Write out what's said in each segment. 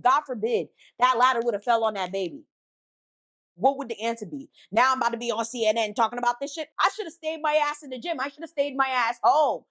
God forbid, that ladder would have fell on that baby, what would the answer be? Now I'm about to be on CNN talking about this shit. I should have stayed my ass in the gym. I should have stayed my ass home.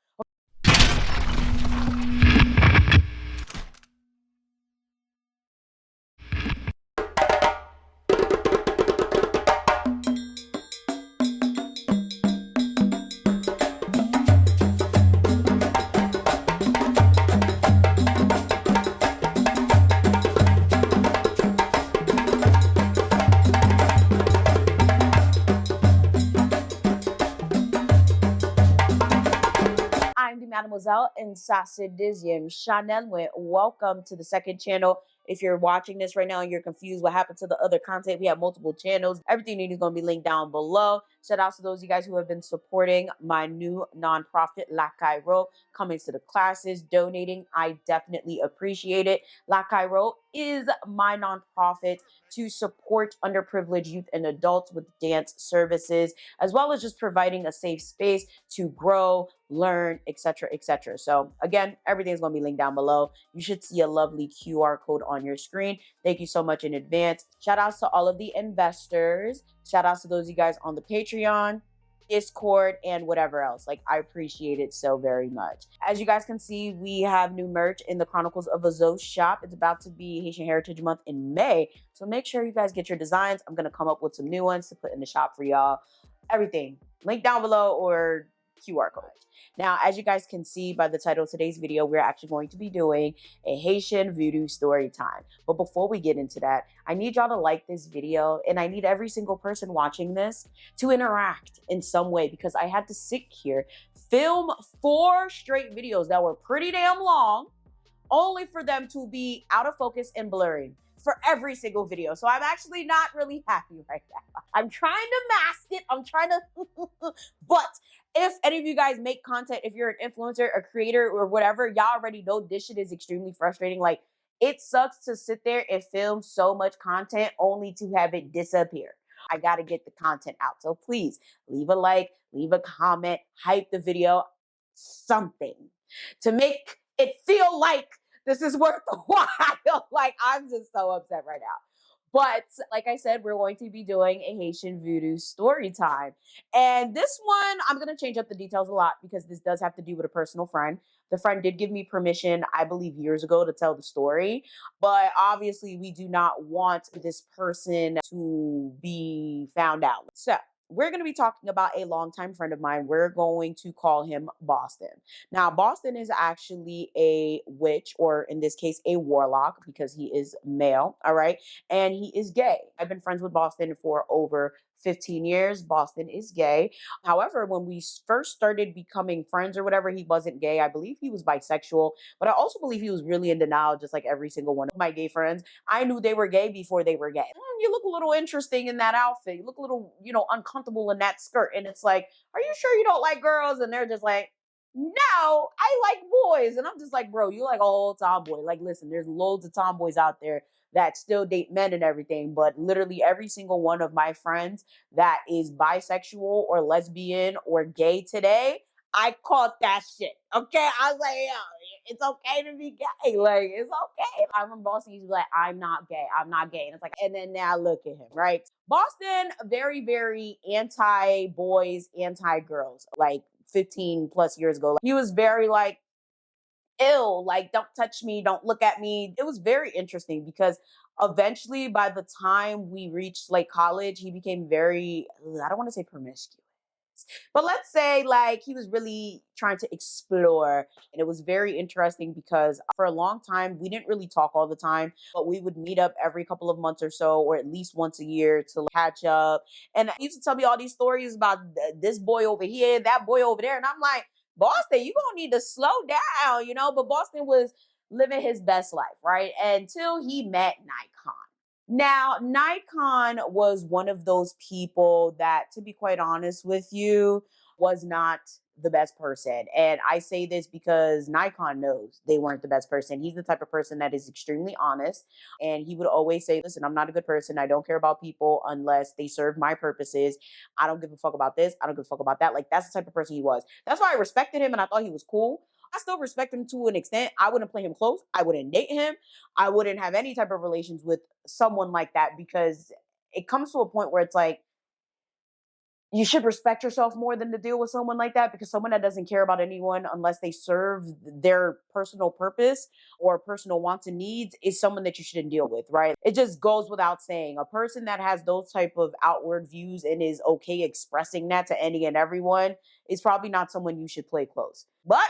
I'm the Mademoiselle and Sassidizium Chanel. Welcome to the second channel. If you're watching this right now and you're confused what happened to the other content, we have multiple channels. Everything you need is going to be linked down below. Shout out to those of you guys who have been supporting my new nonprofit, La Cairo, coming to the classes, donating. I definitely appreciate it. La Cairo is my nonprofit to support underprivileged youth and adults with dance services, as well as just providing a safe space to grow, learn, etc., etc. So again, everything's going to be linked down below. You should see a lovely QR code on your screen. Thank you so much in advance. Shout outs to all of the investors. Shout outs to those of you guys on the Patreon, Discord, and whatever else. Like, I appreciate it so very much. As you guys can see, we have new merch in the Chronicles of a Zoe shop. It's about to be Haitian Heritage Month in May, so make sure you guys get your designs. I'm gonna come up with some new ones to put in the shop for y'all. Everything link down below or QR code. Now, as you guys can see by the title of today's video, we're actually going to be doing a Haitian voodoo story time. But before we get into that, I need y'all to like this video, and I need every single person watching this to interact in some way, because I had to sit here, film 4 straight videos that were pretty damn long, only for them to be out of focus and blurry for every single video. So I'm actually not really happy right now. I'm trying to mask it. I'm trying to, but if any of you guys make content, if you're an influencer, a creator, or whatever, y'all already know this shit is extremely frustrating. Like, it sucks to sit there and film so much content only to have it disappear. I gotta get the content out. So please leave a like, leave a comment, hype the video, something to make it feel like this is worth the while. Like, I'm just so upset right now. But like I said, we're going to be doing a Haitian voodoo story time. And this one, I'm going to change up the details a lot because this does have to do with a personal friend. The friend did give me permission, I believe years ago, to tell the story. But obviously, we do not want this person to be found out. So we're going to be talking about a longtime friend of mine. We're going to call him Boston. Now, Boston is actually a witch, or in this case, a warlock, because he is male, all right? And he is gay. I've been friends with Boston for over 15 years. Boston is gay. However, when we first started becoming friends or whatever, he wasn't gay. I believe he was bisexual, but I also believe he was really in denial, just like every single one of my gay friends. I knew they were gay before they were gay. You look a little interesting in that outfit. You look a little, uncomfortable in that skirt. And it's like, are you sure you don't like girls? And they're just like, no, I like boys. And I'm just like, bro, you like a whole tomboy. Like, listen, there's loads of tomboys out there that still date men and everything. But literally every single one of my friends that is bisexual or lesbian or gay today, I caught that shit. Okay. I was like, yo, it's okay to be gay. Like, it's okay. I remember Boston used to be like, I'm not gay. I'm not gay. And it's like, and then now look at him, right? Boston, very, very anti-boys, anti-girls. Like 15 plus years ago, he was very like, ew, like, don't touch me, don't look at me. It was very interesting because eventually by the time we reached like college, he became very, I don't want to say promiscuous, but let's say like he was really trying to explore. And it was very interesting because for a long time, we didn't really talk all the time, but we would meet up every couple of months or so, or at least once a year to catch up. And he used to tell me all these stories about this boy over here, that boy over there. And I'm like, Boston, you're going to need to slow down, But Boston was living his best life, right? Until he met Nikon. Now, Nikon was one of those people that, to be quite honest with you, was not the best person. And I say this because Nikon knows they weren't the best person. He's the type of person that is extremely honest. And he would always say, listen, I'm not a good person. I don't care about people unless they serve my purposes. I don't give a fuck about this. I don't give a fuck about that. Like, that's the type of person he was. That's why I respected him and I thought he was cool. I still respect him to an extent. I wouldn't play him close. I wouldn't date him. I wouldn't have any type of relations with someone like that because it comes to a point where it's like, you should respect yourself more than to deal with someone like that, because someone that doesn't care about anyone unless they serve their personal purpose or personal wants and needs is someone that you shouldn't deal with, right? It just goes without saying. A person that has those type of outward views and is okay expressing that to any and everyone is probably not someone you should play close. But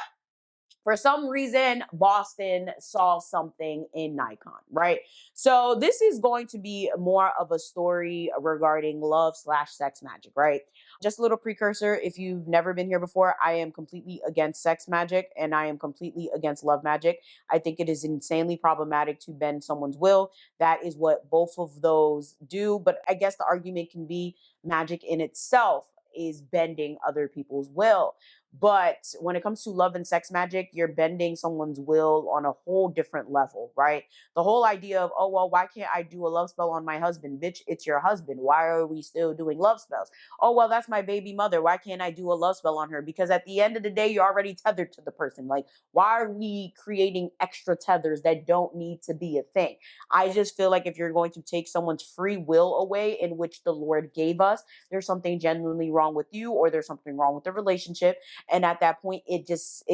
for some reason, Boston saw something in Nikon, right? So this is going to be more of a story regarding love slash sex magic, right? Just a little precursor. If you've never been here before, I am completely against sex magic and I am completely against love magic. I think it is insanely problematic to bend someone's will. That is what both of those do. But I guess the argument can be magic in itself is bending other people's will. But when it comes to love and sex magic, you're bending someone's will on a whole different level, right? The whole idea of, oh, well, why can't I do a love spell on my husband? Bitch, it's your husband. Why are we still doing love spells? Oh, well, that's my baby mother. Why can't I do a love spell on her? Because at the end of the day, you're already tethered to the person. Like, why are we creating extra tethers that don't need to be a thing? I just feel like if you're going to take someone's free will away, in which the Lord gave us, there's something genuinely wrong with you, or there's something wrong with the relationship. And at that point, it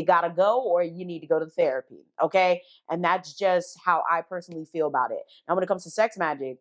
gotta go, or you need to go to therapy. Okay. And that's just how I personally feel about it. Now, when it comes to sex magic,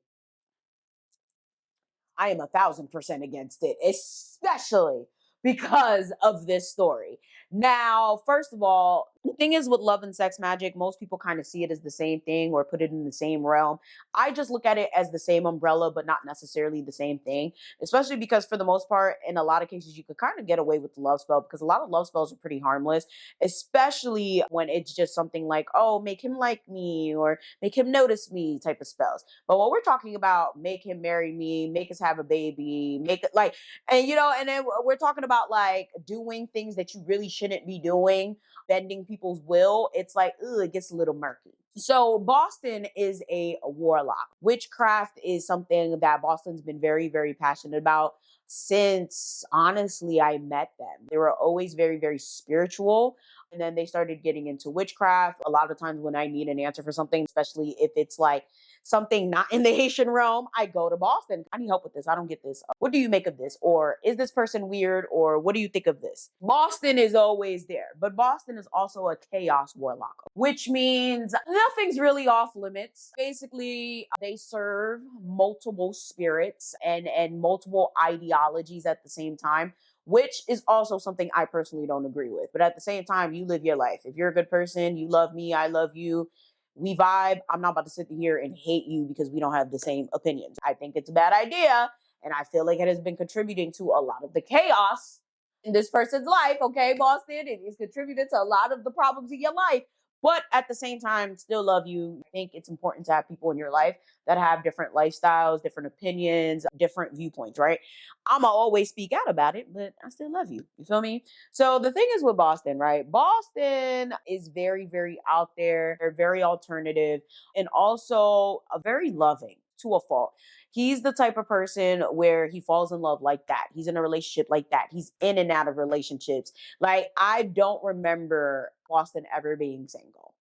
I am 1,000% against it, especially because of this story. Now, first of all, the thing is with love and sex magic, most people kind of see it as the same thing or put it in the same realm. I just look at it as the same umbrella, but not necessarily the same thing, especially because for the most part, in a lot of cases, you could kind of get away with the love spell because a lot of love spells are pretty harmless, especially when it's just something like, oh, make him like me or make him notice me type of spells. But when we're talking about make him marry me, make us have a baby, make it like, and and then we're talking about like doing things that you really shouldn't be doing, bending people's will. It's like, ugh, it gets a little murky. So Boston is a warlock. Witchcraft is something that Boston's been very, very passionate about since honestly I met them. They were always very, very spiritual. And then they started getting into witchcraft. A lot of times when I need an answer for something, especially if it's like something not in the Haitian realm, I go to Boston. I need help with this. I don't get this. What do you make of this? Or is this person weird? Or what do you think of this? Boston is always there. But Boston is also a chaos warlock, which means nothing's really off limits. Basically, they serve multiple spirits and multiple ideologies at the same time, which is also something I personally don't agree with. But at the same time, you live your life. If you're a good person, you love me, I love you, we vibe. I'm not about to sit here and hate you because we don't have the same opinions. I think it's a bad idea. And I feel like it has been contributing to a lot of the chaos in this person's life. Okay, Boston, it has contributed to a lot of the problems in your life. But at the same time, still love you. I think it's important to have people in your life that have different lifestyles, different opinions, different viewpoints, right? I'ma always speak out about it, but I still love you. You feel me? So the thing is with Boston, right? Boston is very, very out there. They're very alternative and also very loving to a fault. He's the type of person where he falls in love like that. He's in a relationship like that. He's in and out of relationships. Like, I don't remember Boston ever being single.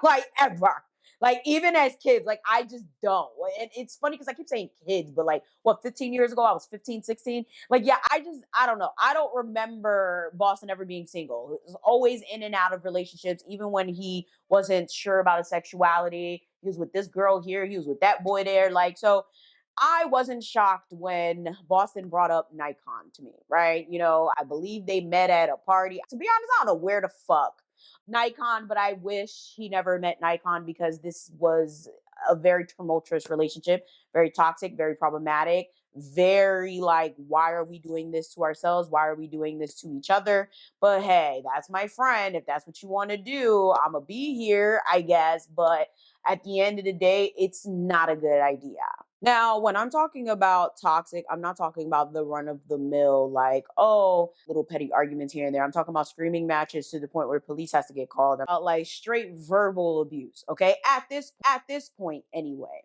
Like, ever. Like, even as kids, like, I just don't. And it's funny because I keep saying kids, but like, what, 15 years ago, I was 15, 16. Like, yeah, I don't know. I don't remember Boston ever being single. He was always in and out of relationships, even when he wasn't sure about his sexuality. He was with this girl here, he was with that boy there. Like, so I wasn't shocked when Boston brought up Nikon to me, right? I believe they met at a party. To be honest, I don't know where the fuck Nikon, but I wish he never met Nikon because this was a very tumultuous relationship, very toxic, very problematic, very like, why are we doing this to ourselves? Why are we doing this to each other? But hey, that's my friend. If that's what you want to do, I'm going to be here, I guess. But at the end of the day, it's not a good idea. Now, when I'm talking about toxic, I'm not talking about the run of the mill, like, oh, little petty arguments here and there. I'm talking about screaming matches to the point where police has to get called, about like straight verbal abuse. Okay. At this point anyway.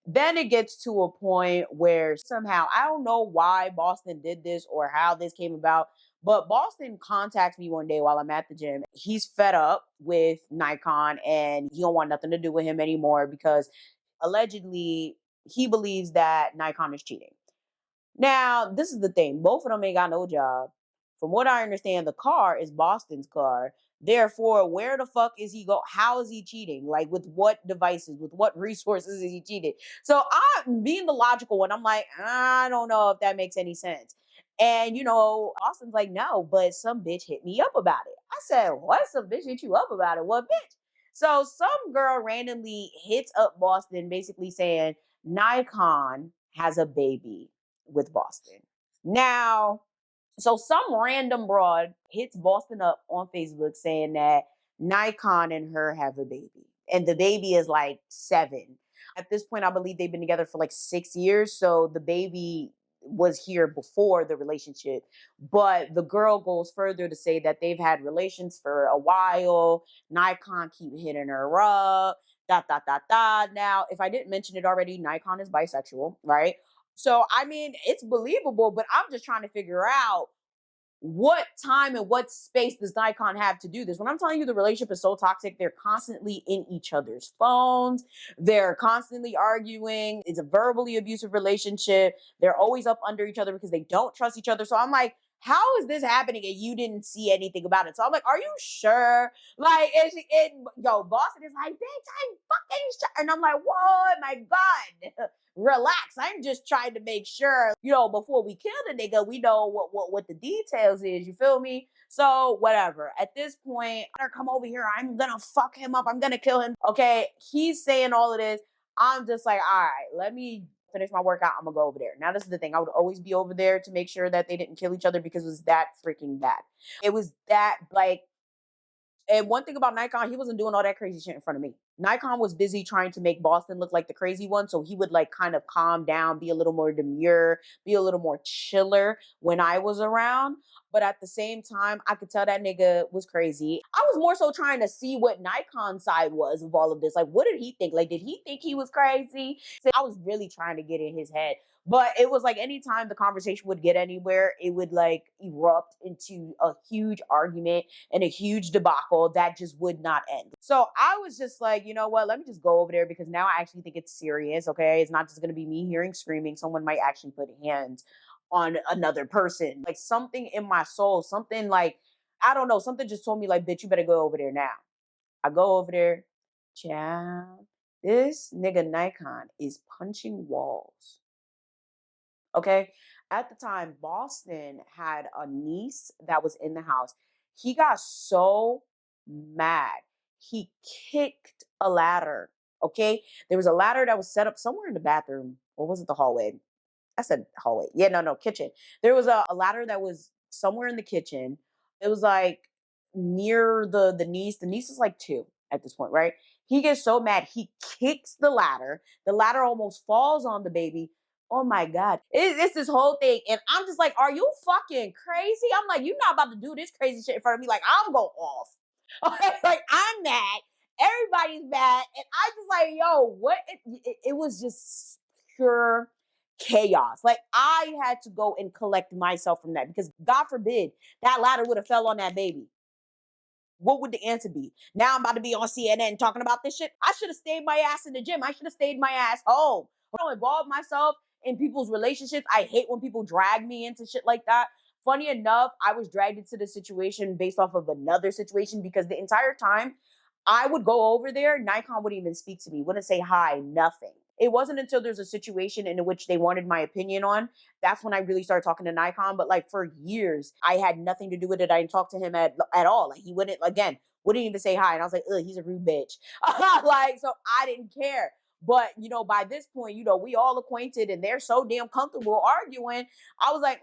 Then it gets to a point where somehow, I don't know why Boston did this or how this came about, But Boston contacts me one day while I'm at the gym. He's fed up with Nikon and he don't want nothing to do with him anymore because allegedly he believes that Nikon is cheating. Now, this is the thing. Both of them ain't got no job. From what I understand, the car is Boston's car. Therefore, where the fuck is he go? How is he cheating? Like with what devices, with what resources is he cheating? So I'm being the logical one. I'm like, I don't know if that makes any sense. And Austin's like, no, but some bitch hit me up about it. I said, what? Some bitch hit you up about it? What bitch? So some girl randomly hits up Boston basically saying Nikon has a baby with Boston. Now, so some random broad hits Boston up on Facebook saying that Nikon and her have a baby. And the baby is like 7. At this point, I believe they've been together for like 6 years. So the baby was here before the relationship. But the girl goes further to say that they've had relations for a while. Nikon keep hitting her up. Dot, dot, dot, dot. Now, if I didn't mention it already, Nikon is bisexual, right? So, I mean, it's believable, but I'm just trying to figure out what time and what space does Nikon have to do this? When I'm telling you the relationship is so toxic, they're constantly in each other's phones. They're constantly arguing. It's a verbally abusive relationship. They're always up under each other because they don't trust each other. So I'm like, how is this happening and you didn't see anything about it? So I'm like, are you sure? Like, Boston is like, bitch, I'm fucking sure. And I'm like, whoa, my God. Relax. I'm just trying to make sure, before we kill the nigga, we know what the details is. You feel me? So whatever. At this point, I come over here. I'm gonna fuck him up. I'm gonna kill him. Okay. He's saying all of this. I'm just like, all right, let me finish my workout. I'm gonna go over there. Now, this is the thing. I would always be over there to make sure that they didn't kill each other because it was that freaking bad. It was that like. And one thing about Nikon, he wasn't doing all that crazy shit in front of me. Nikon was busy trying to make Boston look like the crazy one. So he would like kind of calm down, be a little more demure, be a little more chiller when I was around. But at the same time, I could tell that nigga was crazy. I was more so trying to see what Nikon's side was of all of this. Like, what did he think? Like, did he think he was crazy? So I was really trying to get in his head. But it was like anytime the conversation would get anywhere, it would like erupt into a huge argument and a huge debacle that just would not end. So I was just like, you know what? Let me just go over there because now I actually think it's serious. Okay. It's not just going to be me hearing screaming. Someone might actually put hands on another person. Like something in my soul, something like, I don't know, something just told me, like, bitch, you better go over there now. I go over there. Child, this nigga Nikon is punching walls. Okay. At the time, Boston had a niece that was in the house. He got so mad. He kicked a ladder. Okay. There was a ladder that was set up somewhere in the bathroom, or was it the hallway? I said hallway. Yeah, no, kitchen. There was a ladder that was somewhere in the kitchen. It was like near the niece. The niece is like 2 at this point, right? He gets so mad, he kicks the ladder. The ladder almost falls on the baby. Oh my God. It's this whole thing. And I'm just like, are you fucking crazy? I'm like, you're not about to do this crazy shit in front of me. Like, I'm going off. Okay, like I'm mad. Everybody's mad. And I just like, yo, what? It was just pure chaos. Like I had to go and collect myself from that because God forbid that ladder would have fell on that baby. What would the answer be? Now I'm about to be on CNN talking about this shit. I should have stayed my ass in the gym. I should have stayed my ass home. I don't involve myself in people's relationships. I hate when people drag me into shit like that. Funny enough, I was dragged into the situation based off of another situation because the entire time I would go over there, Nikon wouldn't even speak to me, wouldn't say hi, nothing. It wasn't until there's a situation in which they wanted my opinion on, that's when I really started talking to Nikon. But like for years, I had nothing to do with it. I didn't talk to him at all. Like he wouldn't even say hi. And I was like, ugh, he's a rude bitch. Like, so I didn't care. But, by this point, we all acquainted and they're so damn comfortable arguing. I was like,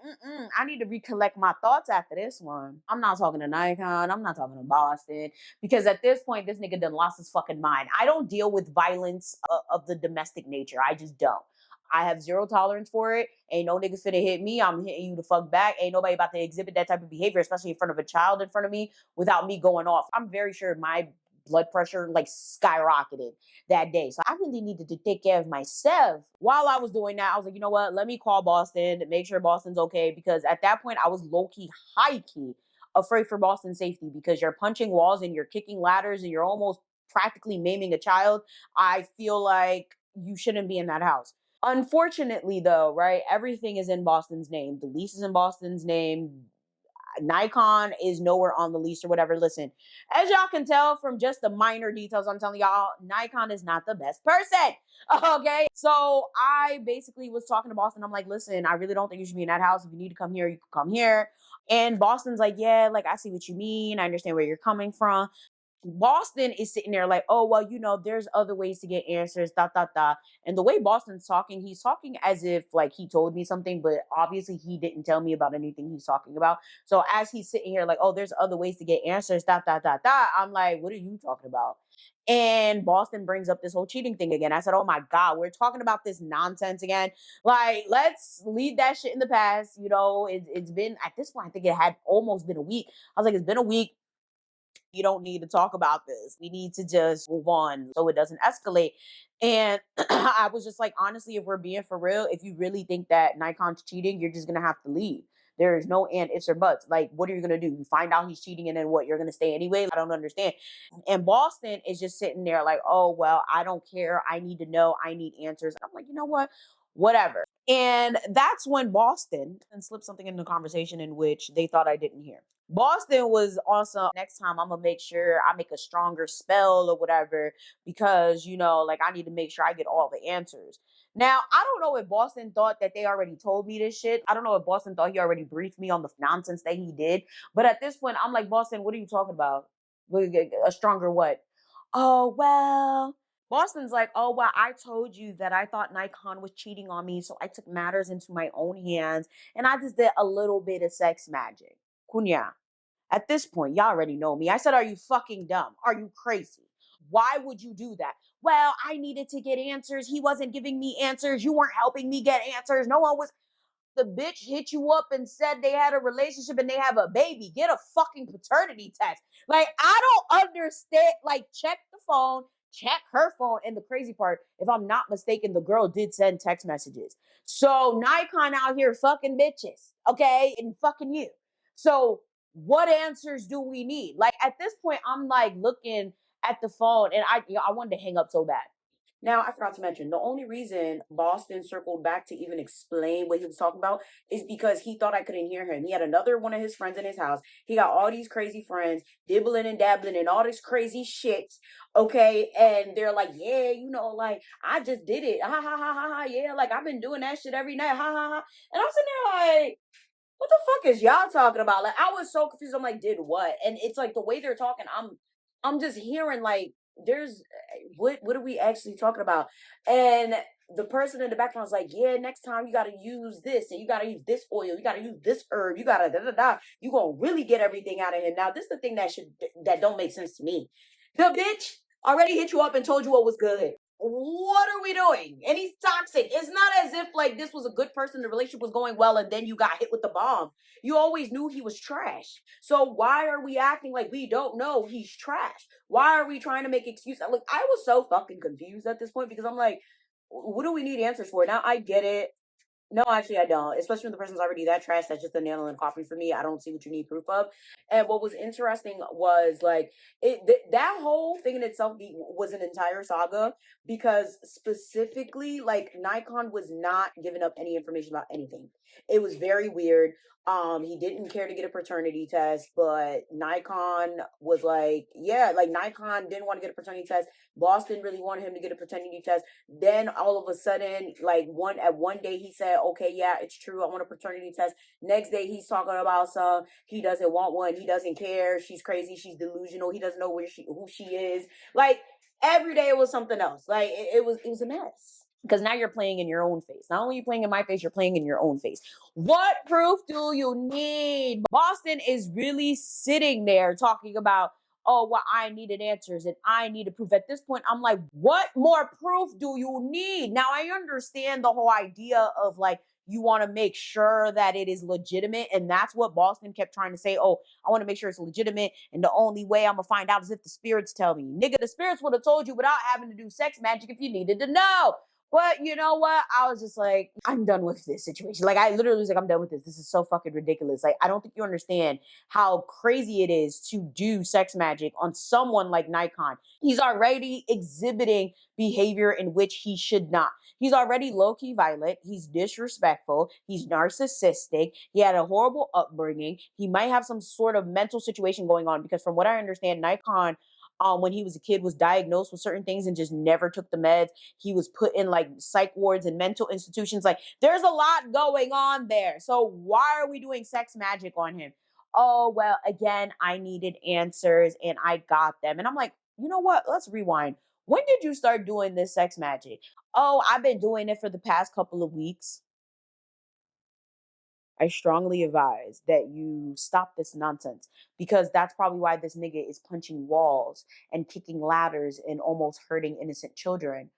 I need to recollect my thoughts after this one. I'm not talking to Nikon. I'm not talking to Boston. Because at this point, this nigga done lost his fucking mind. I don't deal with violence of the domestic nature. I just don't. I have zero tolerance for it. Ain't no niggas finna hit me. I'm hitting you the fuck back. Ain't nobody about to exhibit that type of behavior, especially in front of a child in front of me, without me going off. I'm very sure my blood pressure like skyrocketed that day. So I really needed to take care of myself. While I was doing that, I was like, you know what? Let me call Boston, make sure Boston's okay. Because at that point, I was low key, high key afraid for Boston's safety because you're punching walls and you're kicking ladders and you're almost practically maiming a child. I feel like you shouldn't be in that house. Unfortunately, though, right? Everything is in Boston's name. The lease is in Boston's name. Nikon is nowhere on the lease or whatever. Listen, as y'all can tell from just the minor details I'm telling y'all, Nikon is not the best person. Okay. So I basically was talking to Boston. I'm like, listen, I really don't think you should be in that house. If you need to come here, you can come here. And Boston's like, yeah, like I see what you mean. I understand where you're coming from. Boston is sitting there like, oh, well, you know, there's other ways to get answers, da, da, da. And the way Boston's talking, he's talking as if like he told me something, but obviously he didn't tell me about anything he's talking about. So as he's sitting here like, oh, there's other ways to get answers, da, da, da, da. I'm like, what are you talking about? And Boston brings up this whole cheating thing again. I said, oh my God, we're talking about this nonsense again. Like, let's leave that shit in the past. You know, it's been, at this point, I think it had almost been a week. I was like, it's been a week. You don't need to talk about this. We need to just move on so it doesn't escalate. And I was just like, honestly, if we're being for real, if you really think that Nikon's cheating, you're just gonna have to leave. There is no and ifs or buts. Like, what are you gonna do? You find out he's cheating and then what? You're gonna stay anyway? I don't understand. And Boston is just sitting there like, oh well, I don't care. I need to know. I need answers. I'm like, you know what? Whatever. And that's when Boston slipped something in the conversation in which they thought I didn't hear. Boston was also, next time I'm gonna make sure I make a stronger spell or whatever, because you know, like I need to make sure I get all the answers. Now, I don't know if Boston thought that they already told me this shit. I don't know if Boston thought he already briefed me on the nonsense that he did. But at this point, I'm like, Boston, what are you talking about? A stronger what? Oh, well, Boston's like, oh, well, I told you that I thought Nikon was cheating on me. So I took matters into my own hands and I just did a little bit of sex magic. Kunya. At this point, y'all already know me. I said, are you fucking dumb? Are you crazy? Why would you do that? Well, I needed to get answers. He wasn't giving me answers. You weren't helping me get answers. No one was. The bitch hit you up and said they had a relationship and they have a baby. Get a fucking paternity test. Like, I don't understand. Like, check the phone, check her phone. And the crazy part, if I'm not mistaken, the girl did send text messages. So Nikon out here fucking bitches, okay? And fucking you. So what answers do we need? Like, at this point, I'm like looking at the phone and I wanted to hang up so bad. Now, I forgot to mention, the only reason Boston circled back to even explain what he was talking about is because he thought I couldn't hear him. He had another one of his friends in his house. He got all these crazy friends, dibbling and dabbling and all this crazy shit. Okay. And they're like, yeah, you know, like, I just did it. Ha ha ha ha ha. Yeah. Like, I've been doing that shit every night. Ha ha ha. And I'm sitting there like, what the fuck is y'all talking about? Like, I was so confused. I'm like, did what? And it's like the way they're talking, I'm just hearing like there's what are we actually talking about? And the person in the background was like, yeah, next time you gotta use this and you gotta use this oil, you gotta use this herb, you gotta da da da. You gonna really get everything out of him. Now, this is the thing that don't make sense to me. The bitch already hit you up and told you what was good. What are we doing? And he's toxic. It's not as if like this was a good person, the relationship was going well, and then you got hit with the bomb. You always knew he was trash. So why are we acting like we don't know he's trash? Why are we trying to make excuses? Like, I was so fucking confused at this point because I'm like, what do we need answers for? Now I get it. No, actually, I don't. Especially when the person's already that trash, that's just a nail in the coffin for me. I don't see what you need proof of. And what was interesting was like that whole thing in itself was an entire saga because specifically, like Nikon was not giving up any information about anything. It was very weird. He didn't care to get a paternity test, but Nikon was like, yeah, like Nikon didn't want to get a paternity test. Boston really wanted him to get a paternity test. Then all of a sudden, like one day he said, okay, yeah, it's true. I want a paternity test. Next day he's talking about some, he doesn't want one. He doesn't care. She's crazy. She's delusional. He doesn't know who she is. Like every day it was something else. Like it was a mess. Because now you're playing in your own face. Not only are you playing in my face, you're playing in your own face. What proof do you need? Boston is really sitting there talking about, oh, well, I needed answers and I needed proof. At this point, I'm like, what more proof do you need? Now, I understand the whole idea of like, You want to make sure that it is legitimate. And that's what Boston kept trying to say. Oh, I want to make sure it's legitimate. And the only way I'm going to find out is if the spirits tell me. Nigga, the spirits would have told you without having to do sex magic if you needed to know. But you know what? I was just like, I'm done with this situation. Like, I literally was like, I'm done with this. This is so fucking ridiculous. Like, I don't think you understand how crazy it is to do sex magic on someone like Nikon. He's already exhibiting behavior in which he should not. He's already low-key violent. He's disrespectful. He's narcissistic. He had a horrible upbringing. He might have some sort of mental situation going on because from what I understand, Nikon when he was a kid was diagnosed with certain things and just never took the meds. He was put in like psych wards and mental institutions. Like there's a lot going on there. So why are we doing sex magic on him? Oh, well, again, I needed answers and I got them. And I'm like, you know what? Let's rewind. When did you start doing this sex magic? Oh, I've been doing it for the past couple of weeks. I strongly advise that you stop this nonsense because that's probably why this nigga is punching walls and kicking ladders and almost hurting innocent children.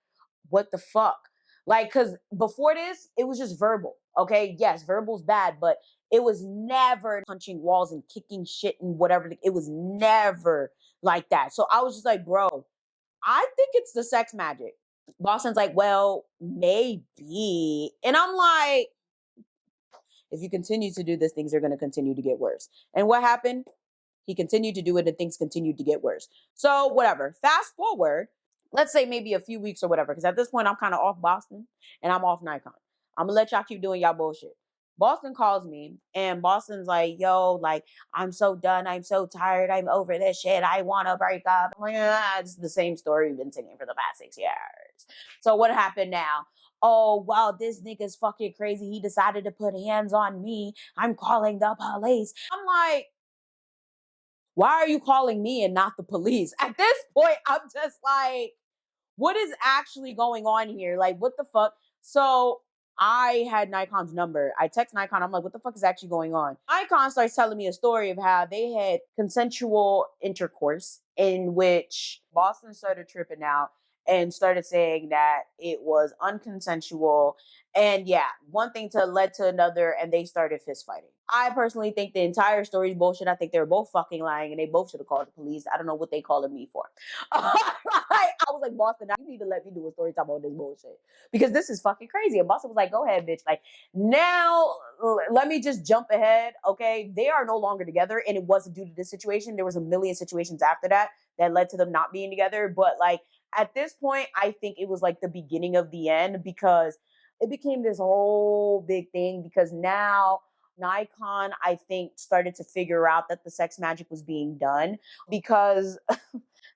What the fuck? Like, cause before this, it was just verbal. Okay. Yes, verbal's bad, but it was never punching walls and kicking shit and whatever. It was never like that. So I was just like, bro, I think it's the sex magic. Boston's like, well, maybe. And I'm like, if you continue to do this, things are going to continue to get worse. And what happened? He continued to do it and things continued to get worse. So, whatever. Fast forward, let's say maybe a few weeks or whatever, because at this point, I'm kind of off Boston and I'm off Nikon. I'm going to let y'all keep doing y'all bullshit. Boston calls me and Boston's like, yo, like, I'm so done. I'm so tired. I'm over this shit. I want to break up. I'm like, it's the same story we've been singing for the past 6 years. So, what happened now? Oh, wow, this nigga's fucking crazy. He decided to put hands on me. I'm calling the police. I'm like, why are you calling me and not the police? At this point, I'm just like, what is actually going on here? Like, what the fuck? So I had Nikon's number. I text Nikon. I'm like, what the fuck is actually going on? Nikon starts telling me a story of how they had consensual intercourse in which Boston started tripping out and started saying that it was unconsensual. And yeah, one thing to led to another, and they started fist fighting. I personally think the entire story is bullshit. I think they were both fucking lying, and they both should have called the police. I don't know what they calling me for. I was like, Boston, now you need to let me do a story time about this bullshit because this is fucking crazy. And Boston was like, go ahead, bitch. Like now, let me just jump ahead. Okay, they are no longer together, and it wasn't due to this situation. There was a million situations after that that led to them not being together. But like at this point, I think it was like the beginning of the end because it became this whole big thing because now Nikon, I think, started to figure out that the sex magic was being done because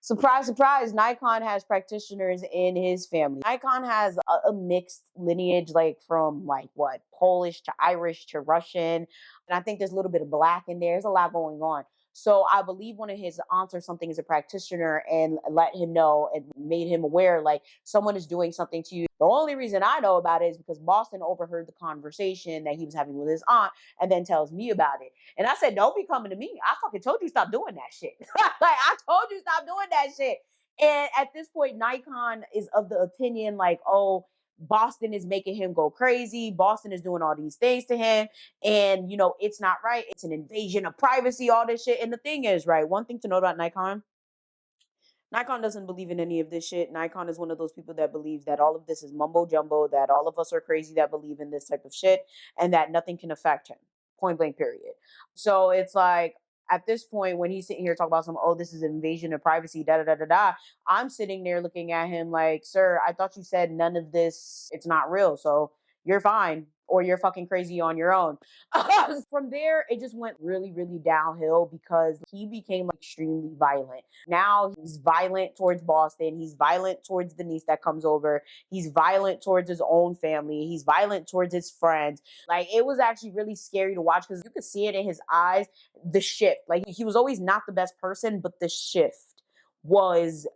surprise, surprise, Nikon has practitioners in his family. Nikon has a mixed lineage, like from like what, Polish to Irish to Russian. And I think there's a little bit of black in there. There's a lot going on. So I believe one of his aunts or something is a practitioner and let him know and made him aware, like someone is doing something to you. The only reason I know about it is because Boston overheard the conversation that he was having with his aunt and then tells me about it. And I said, don't be coming to me. I fucking told you stop doing that shit. Like I told you stop doing that shit. And at this point, Nikon is of the opinion like, oh, Boston is making him go crazy. Boston is doing all these things to him. And, you know, it's not right. It's an invasion of privacy, all this shit. And the thing is, right, one thing to note about Nikon doesn't believe in any of this shit. Nikon is one of those people that believes that all of this is mumbo jumbo, that all of us are crazy that believe in this type of shit, and that nothing can affect him. Point blank, period. So it's like, at this point, when he's sitting here talking about some, oh, this is invasion of privacy, da da da da da, I'm sitting there looking at him like, sir, I thought you said none of this, it's not real. So you're fine, or you're fucking crazy on your own. From there, it just went really, really downhill because he became extremely violent. Now he's violent towards Boston. He's violent towards the niece that comes over. He's violent towards his own family. He's violent towards his friends. Like it was actually really scary to watch because you could see it in his eyes, the shift. Like he was always not the best person, but the shift was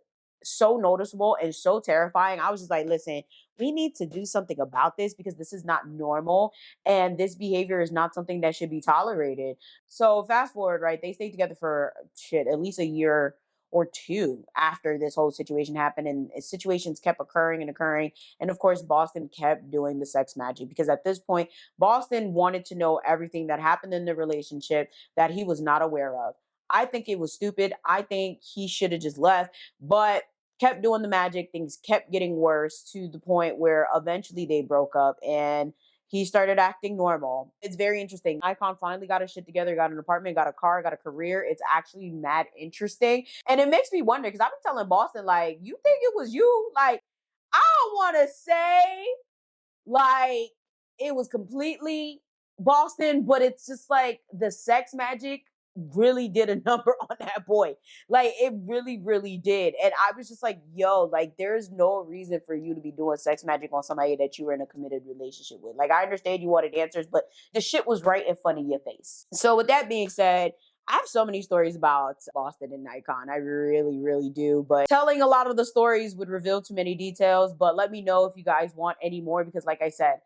so noticeable and so terrifying. I was just like, listen, we need to do something about this because this is not normal and this behavior is not something that should be tolerated. So fast forward, right? They stayed together for shit, at least a year or two after this whole situation happened, and situations kept occurring and occurring. And of course, Boston kept doing the sex magic because at this point, Boston wanted to know everything that happened in the relationship that he was not aware of. I think it was stupid. I think he should have just left, but kept doing the magic. Things kept getting worse to the point where eventually they broke up and he started acting normal. It's very interesting. Icon finally got his shit together, got an apartment, got a car, got a career. It's actually mad interesting. And it makes me wonder because I've been telling Boston, like, you think it was you? Like, I don't want to say like it was completely Boston, but it's just like the sex magic really did a number on that boy. Like it really, really did. And I was just like, yo, like there's no reason for you to be doing sex magic on somebody that you were in a committed relationship with. Like I understand you wanted answers, but the shit was right in front of your face. So with that being said, I have so many stories about Boston and Nikon. I really, really do. But telling a lot of the stories would reveal too many details. But let me know if you guys want any more because, like I said,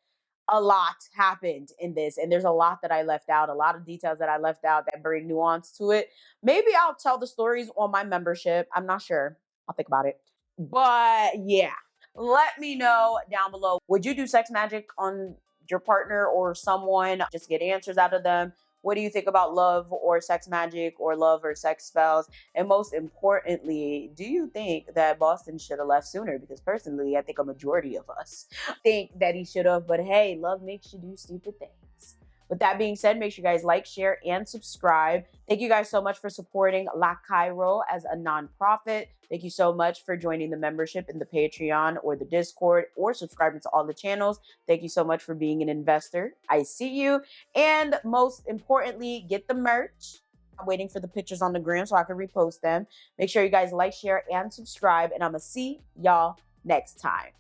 a lot happened in this. And there's a lot that I left out, a lot of details that I left out that bring nuance to it. Maybe I'll tell the stories on my membership. I'm not sure. I'll think about it. But yeah, let me know down below. Would you do sex magic on your partner or someone just to get answers out of them? What do you think about love or sex magic or love or sex spells? And most importantly, do you think that Boston should have left sooner? Because personally, I think a majority of us think that he should have. But hey, love makes you do stupid things. With that being said, make sure you guys like, share, and subscribe. Thank you guys so much for supporting La Cairo as a nonprofit. Thank you so much for joining the membership in the Patreon or the Discord or subscribing to all the channels. Thank you so much for being an investor. I see you. And most importantly, get the merch. I'm waiting for the pictures on the gram so I can repost them. Make sure you guys like, share, and subscribe. And I'm going to see y'all next time.